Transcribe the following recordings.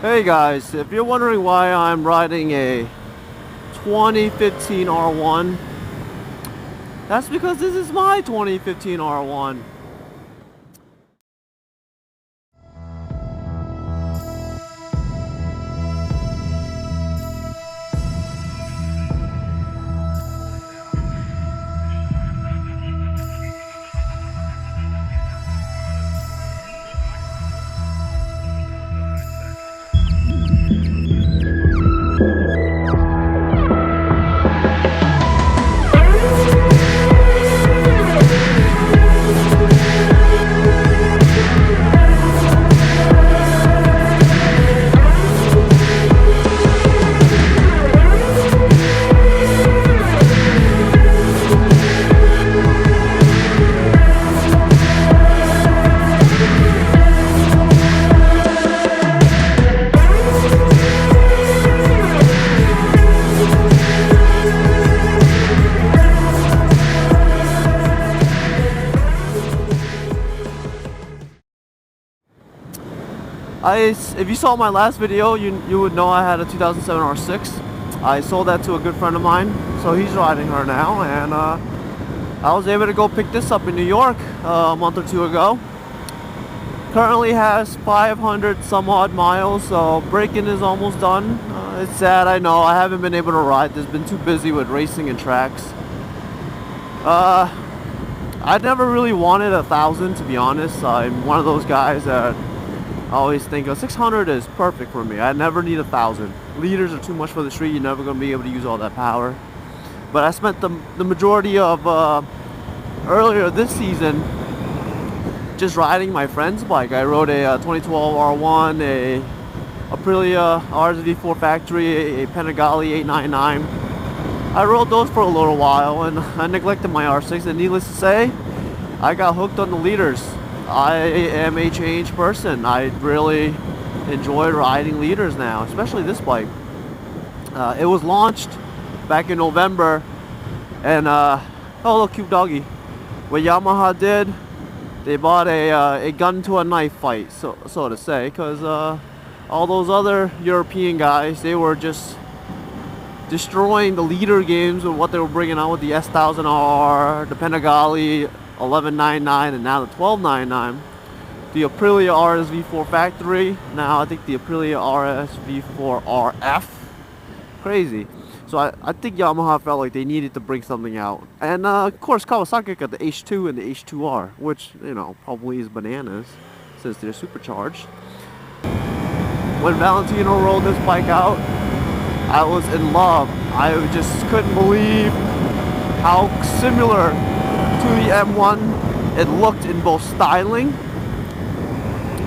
Hey guys, if you're wondering why I'm riding a 2015 R1, that's because this is my 2015 R1. If you saw my last video, you would know I had a 2007 R6. I sold that to a good friend of mine, so he's riding her now, and I was able to go pick this up in New York a month or two ago. Currently has 500 some odd miles, so break-in is almost done. It's sad, I know. I haven't been able to ride. It's been too busy with racing and tracks. I never really wanted 1,000, to be honest. I'm one of those guys that I always think a 600 is perfect for me. I never need 1,000. Liters are too much for the street. You're never going to be able to use all that power. But I spent the majority of earlier this season just riding my friend's bike. I rode a 2012 R1, a Aprilia YZF-R1 factory, a Panigale 899. I rode those for a little while, and I neglected my R6, and needless to say, I got hooked on the liters. I am a changed person. I really enjoy riding liters now, especially this bike. It was launched back in November, and oh look, cute doggy. What Yamaha did, they bought a gun to a knife fight, so to say, because all those other European guys, they were just destroying the leader games with what they were bringing out with the S1000R, the Panigale 1199, and now the 1299. The Aprilia YZF-R1 factory, now I think the Aprilia YZF-R1RF. Crazy. So I think Yamaha felt like they needed to bring something out. And of course Kawasaki got the H2 and the H2R, which, you know, probably is bananas since they're supercharged. When Valentino rolled this bike out, I was in love. I just couldn't believe how similar to the M1 it looked in both styling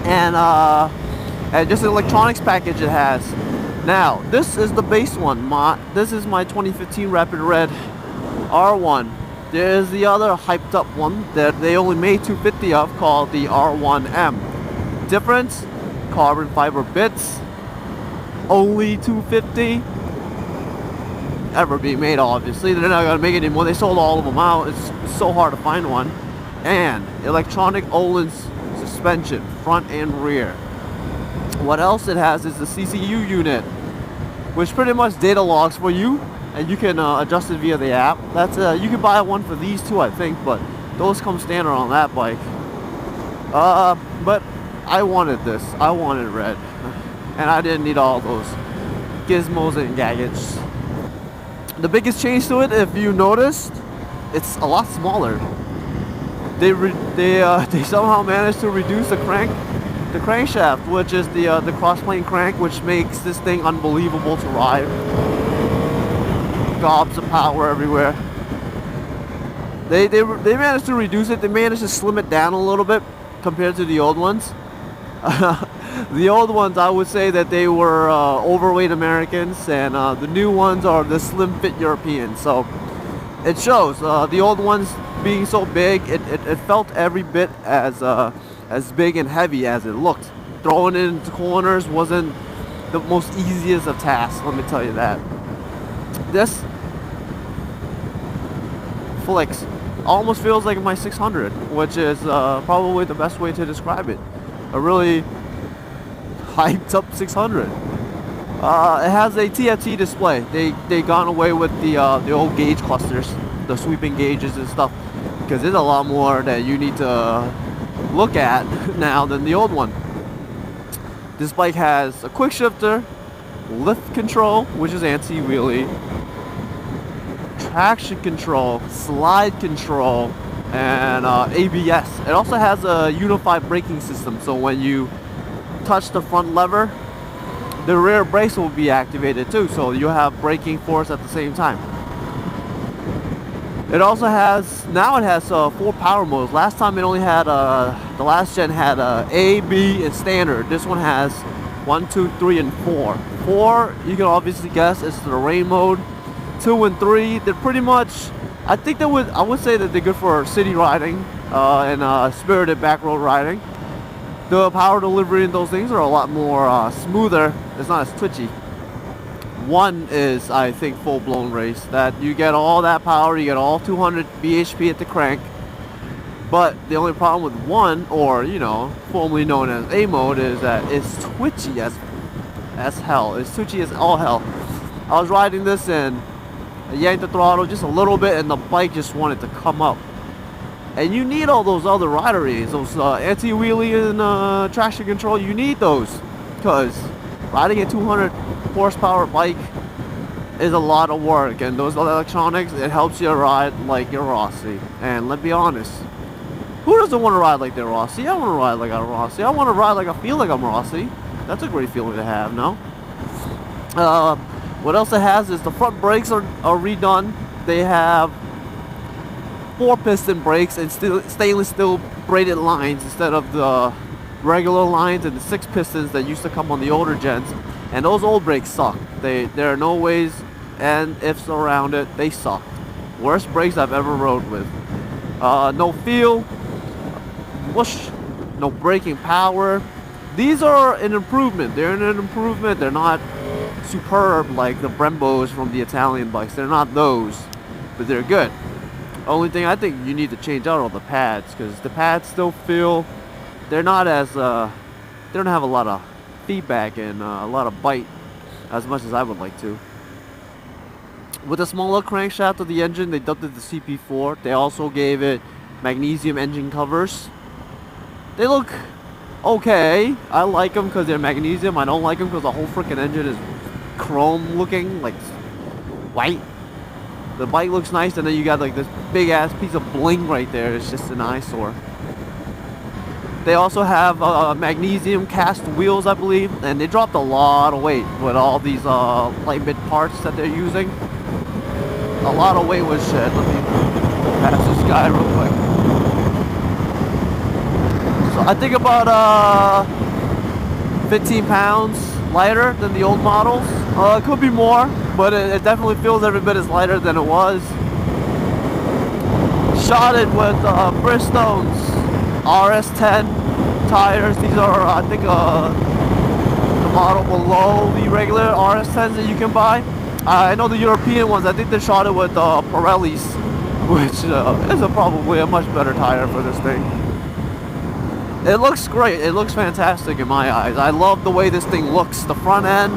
and just the electronics package it has. Now, this is the base one. This is my 2015 Rapid Red R1. There's the other hyped up one that they only made 250 of, called the R1M. Difference, carbon fiber bits, only 250. Ever be made, obviously. They're not gonna make it anymore. They sold all of them out. It's so hard to find one. And electronic Öhlins suspension, front and rear. What else it has is the CCU unit, which pretty much data logs for you, and you can adjust it via the app. That's you can buy one for these two, I think, but those come standard on that bike. But I wanted this. I wanted red, and I didn't need all those gizmos and gadgets. The biggest change to it, if you noticed, it's a lot smaller. They somehow managed to reduce the crankshaft, which is the crossplane crank, which makes this thing unbelievable to ride. Gobs of power everywhere. They managed to reduce it. They managed to slim it down a little bit compared to the old ones. The old ones, I would say that they were overweight Americans, and the new ones are the slim fit Europeans. So it shows. The old ones being so big, it felt every bit as big and heavy as it looked. Throwing it into corners wasn't the most easiest of tasks, let me tell you that. This flicks. Almost feels like my 600, which is probably the best way to describe it. A really hyped up 600. It has a TFT display. They gone away with the old gauge clusters, the sweeping gauges and stuff, because there's a lot more that you need to look at now than the old one. This bike has a quick shifter, lift control, which is anti-wheelie, traction control, slide control, and ABS. It also has a unified braking system, so when you touch the front lever, the rear brakes will be activated too, so you have braking force at the same time. It also has, now it has 4 power modes. Last time it only had, the last gen had A, B, and standard. This one has 1, 2, 3, and 4. 4, you can obviously guess, it's the rain mode. 2 and 3, they're pretty much, I would say that they're good for city riding and spirited back road riding. The power delivery in those things are a lot more smoother. It's not as twitchy. 1 is, I think, full-blown race. That you get all that power, you get all 200 bhp at the crank. But the only problem with 1, or you know, formerly known as A mode, is that it's twitchy as hell. It's twitchy as all hell. I was riding this and I yanked the throttle just a little bit, and the bike just wanted to come up. And you need all those other rider aids, those anti-wheelie and traction control. You need those, because riding a 200 horsepower bike is a lot of work, and those electronics, it helps you ride like your Rossi. And let's be honest, who doesn't want to ride like their Rossi? I want to ride like a Rossi. I want to ride like I feel like I'm Rossi. That's a great feeling to have, no? What else it has is the front brakes are redone. They have 4-piston brakes and stainless steel braided lines instead of the regular lines and the 6 pistons that used to come on the older gens. And those old brakes suck. There are no ways and ifs around it. They suck. Worst brakes I've ever rode with. No feel, whoosh, no braking power. These are an improvement. They're an improvement. They're not superb like the Brembos from the Italian bikes. They're not those, but they're good. Only thing I think you need to change out are the pads, because the pads still feel, they're not as they don't have a lot of feedback and a lot of bite as much as I would like to. With the smaller crankshaft of the engine, they dubbed it the CP4. They also gave it magnesium engine covers. They look okay. I like them because they're magnesium. I don't like them because the whole freaking engine is chrome looking, like white. The bike looks nice, and then you got like this big ass piece of bling right there. It's just an eyesore. They also have magnesium cast wheels, I believe, and they dropped a lot of weight with all these light bit parts that they're using. A lot of weight was shed. Let me pass this guy real quick. So I think about 15 pounds lighter than the old models. It could be more, but it definitely feels every bit as lighter than it was. Shotted with Bristow's RS10 tires. These are, I think, the model below the regular RS10s that you can buy. I know the European ones, I think they're shotted with Pirellis, which is probably a much better tire for this thing. It looks great. It looks fantastic in my eyes. I love the way this thing looks. The front end,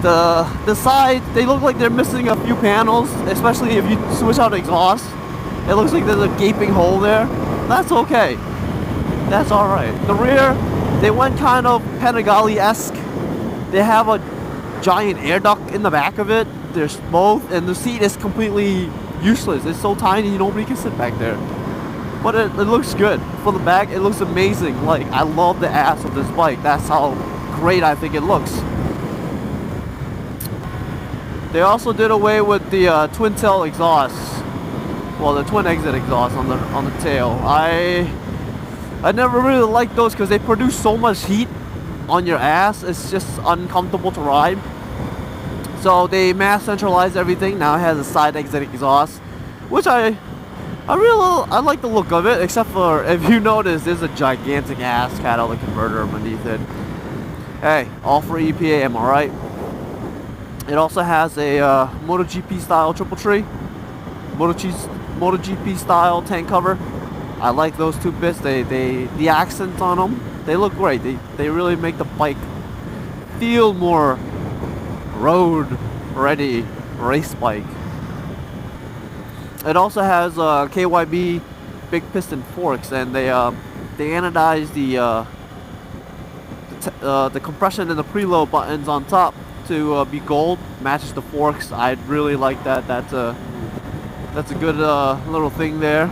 the sides, they look like they're missing a few panels, especially if you switch out exhaust. It looks like there's a gaping hole there. That's okay. That's alright. The rear, they went kind of Panigale-esque. They have a giant air duct in the back of it. There's both, and the seat is completely useless. It's so tiny, nobody can sit back there. But it looks good. For the back, it looks amazing. Like, I love the ass of this bike. That's how great I think it looks. They also did away with the twin tail exhaust. Well, the twin exit exhaust on the tail. I never really liked those because they produce so much heat on your ass. It's just uncomfortable to ride. So they mass centralized everything. Now it has a side exit exhaust, which I like the look of it, except for, if you notice, there's a gigantic ass catalytic converter beneath it. Hey, all for EPA, am I right? It also has a MotoGP style triple tree, MotoGP style tank cover. I like those two bits. The accents on them, they look great. They really make the bike feel more road ready race bike. It also has KYB big piston forks, and they anodize the compression and the preload buttons on top to be gold, matches the forks. I really like that. That's a good little thing there.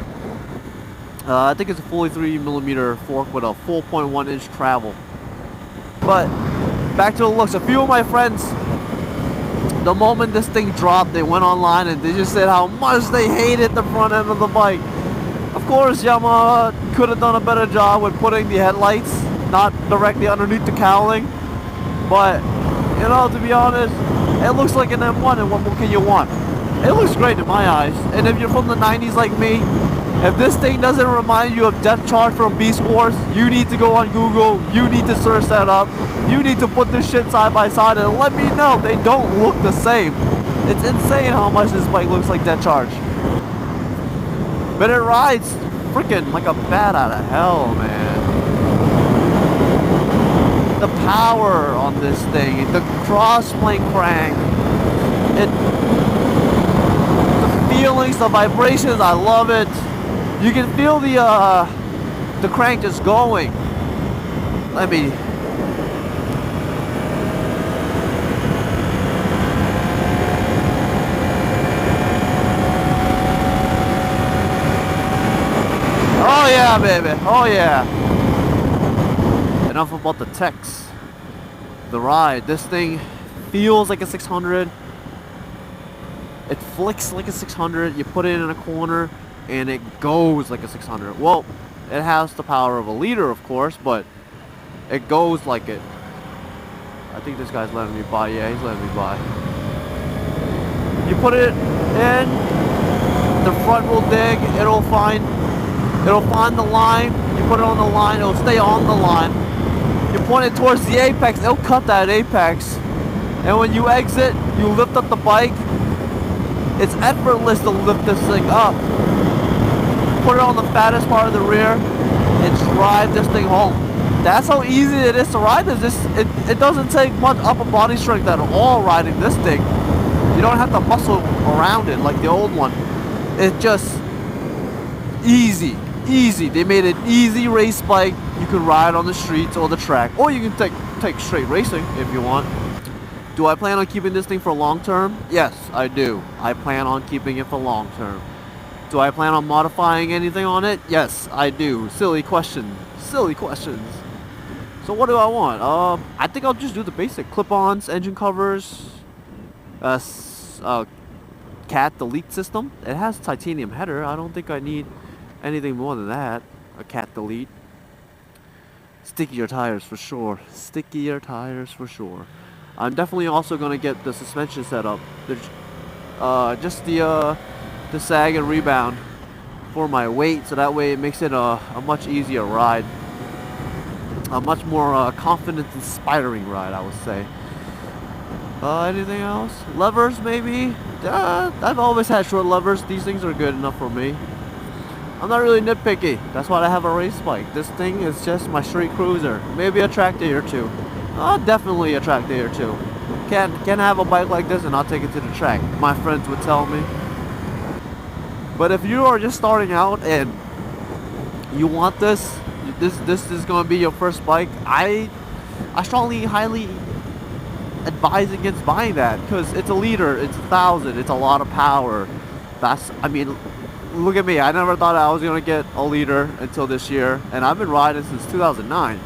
I think it's a 43mm fork with a full 0.1 inch travel. But back to the looks. A few of my friends, the moment this thing dropped, they went online and they just said how much they hated the front end of the bike. Of course, Yamaha could have done a better job with putting the headlights not directly underneath the cowling, but you know, to be honest, it looks like an M1, and what more can you want? It looks great in my eyes. And if you're from the 90s like me, if this thing doesn't remind you of Death Charge from Beast Wars, you need to go on Google, you need to search that up, you need to put this shit side by side and let me know they don't look the same. It's insane how much this bike looks like Death Charge. But it rides freaking like a bat out of hell, man. The power on this thing, the cross-plane crank, the feelings, the vibrations, I love it. You can feel the crank just going. Let me. Oh yeah, baby. Oh yeah. Enough about the techs. The ride. This thing feels like a 600. It flicks like a 600. You put it in a corner and it goes like a 600. Well, it has the power of a liter, of course, but it goes like it. I think this guy's letting me by. Yeah, he's letting me by. You put it in, the front will dig. It'll find the line. You put it on the line, it'll stay on the line. You point it towards the apex, it'll cut that apex. And when you exit, you lift up the bike. It's effortless to lift this thing up. Put it on the fattest part of the rear and drive this thing home. That's how easy it is to ride this. It doesn't take much upper body strength at all riding this thing. You don't have to muscle around it like the old one. It's just easy. They made an easy race bike. You can ride on the streets or the track, or you can take straight racing if you want. Do I plan on keeping this thing for long term? Yes, I do. I plan on keeping it for long term. Do I plan on modifying anything on it? Yes, I do. Silly question. Silly questions. So what do I want? I think I'll just do the basic clip-ons, engine covers, cat delete system. It has titanium header. I don't think I need anything more than that. A cat delete. Stickier tires for sure. Stickier tires for sure. I'm definitely also gonna get the suspension set up. Just the sag and rebound for my weight, so that way it makes it a much easier ride. A much more confidence-inspiring ride, I would say. Anything else? Levers, maybe? I've always had short levers. These things are good enough for me. I'm not really nitpicky. That's why I have a race bike. This thing is just my street cruiser. Maybe a track day or two. Definitely a track day or two. Can't have a bike like this and not take it to the track, my friends would tell me. But if you are just starting out and you want this is going to be your first bike, I strongly, highly advise against buying that, because it's a liter, it's 1,000, it's a lot of power. I mean, look at me. I never thought I was going to get a liter until this year, and I've been riding since 2009.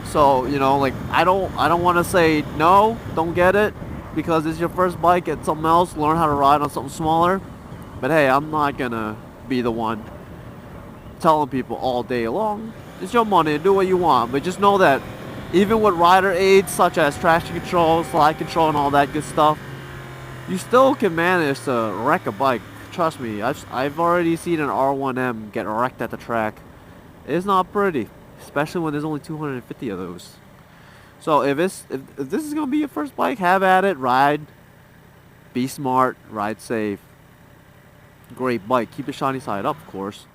So, you know, like, I don't want to say no, don't get it, because it's your first bike. Get something else, learn how to ride on something smaller. But hey, I'm not gonna be the one telling people all day long, it's your money, do what you want. But just know that even with rider aids such as traction control, slide control, and all that good stuff, you still can manage to wreck a bike. Trust me, I've already seen an R1M get wrecked at the track. It's not pretty, especially when there's only 250 of those. So if this is gonna be your first bike, have at it, ride, be smart, ride safe. Great bike, keep the shiny side up, of course.